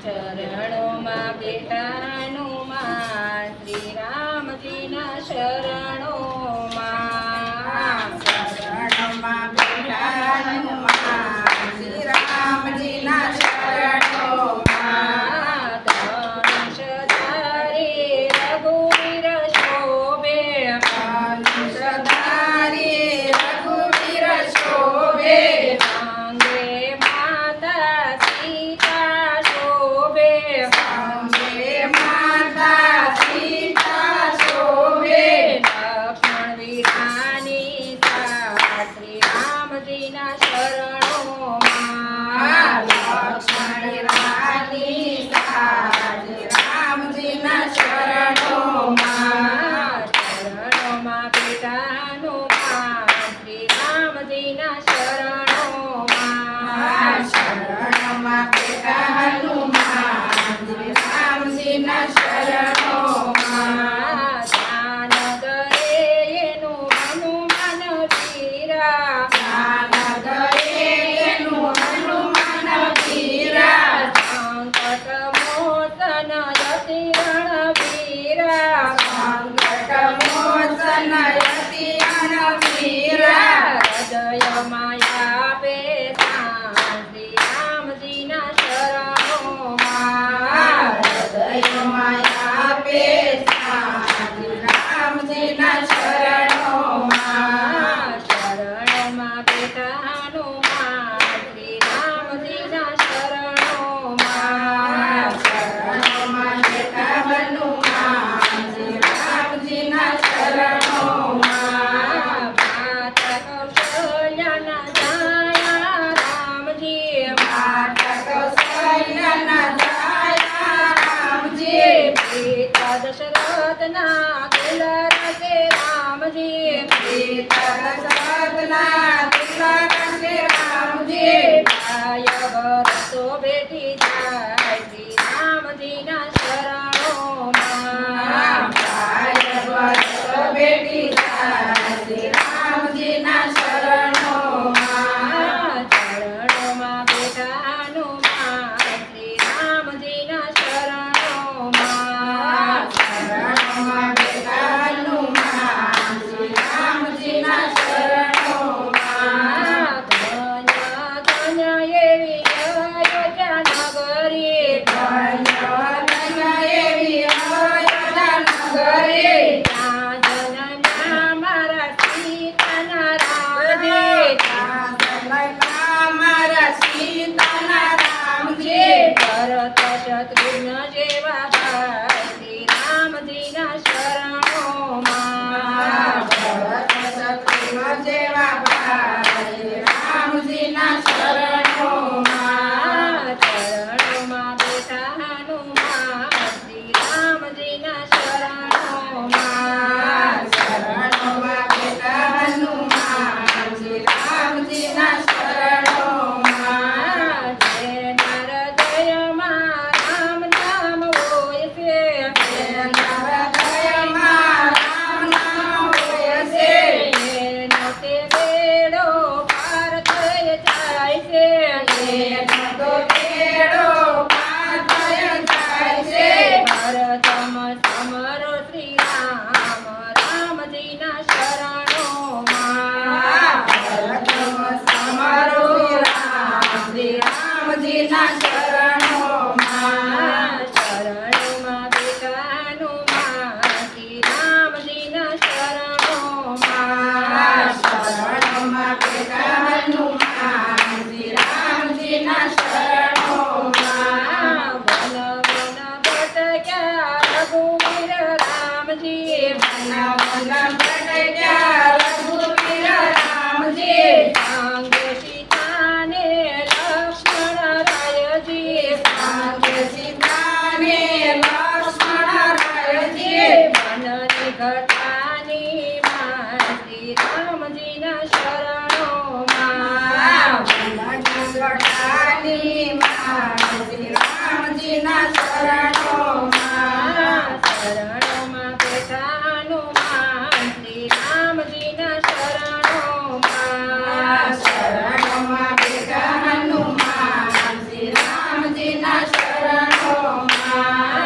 ચરણોમાં બેઠાનુમાં શ્રી રામજીના શરણોમાં શરણોમાં બેઠાનુમાં શ્રી રામજીના શરણોમાં ધનુષ ધારી રઘુવીર શોભે ધનુષ ધારી રઘુવીર શોભે અંગે માતા સીતા શોભે અંગે માતા સીતા શોભે લક્ષ્મણ વીરાની શ્રી રામજીના શરણોમાં લક્ષ્મણ રાની શ્રી રામજીના શરણોમાં શરણોમાં બેઠાનુમાં શ્રી રામજીના શરણોમાં શરણોમાં બેઠા હનુમાન શ્રી રામજીના શરણોમાં ધ્યાન દરે એનું હનુમાન વીરા જ્ઞાન દરે એનું હનુમાન વીરા સંકટ મોચન યતિ રણવીરા સંકટ મોચન યતિ રણવીરા હૃદયમાં આપે શ્રી રામજીના શરણોમાં હૃદયમાં આપે શ્રી રામજીના શરણોમાં શરણોમાં બેઠાનુમાં શ્રી રામજીના શરણોમાં શરણોમાં બેઠા હનુમાન શ્રી રામજીના શરણોમાં માતા કૌશલ્યાના જાયા રામજી માતા કૌશલ્યાના જાયા રામજી પિતા દશરથના તુલરસે રામજી પિતા દશરથના તિલક શ્રી રામજી ભાય ભરતો બેટી જાય શ્રી રામજીના શરણોમાં ભાઈ ભરત બેટી જાય શ્રી રામજીના શરણોમાં ચરણોમાં બેઠાનુમાં શ્રી રામજીના શરણોમાં શરણોમાં બેઠા હનુમાન શ્રી રામજીના શરણોમાં ધન્ય ધન્ય એવી અયોધ્યા નગરી ધન્ય એવી અયોધ્યા નગરી ત્યાં જન્મ્યા મારા સીતાના રામજી મારા સીતાના રામજી ભરત શત્રુઘ્ન જેવા ભાઈ શ્રી રામજીના શરણોમાં ભરત શત્રુઘ્ન જેવા ભાઈ રામજીના શરણોમાં ચરણોમાં બેઠા હનુમાન શ્રી રામજીના શરણોમાં શરણોમાં બેઠા હનુમાન શ્રી રામજીના શરણોમાં જેના હૃદયમાં રામ નામ હોય છે રણોમાં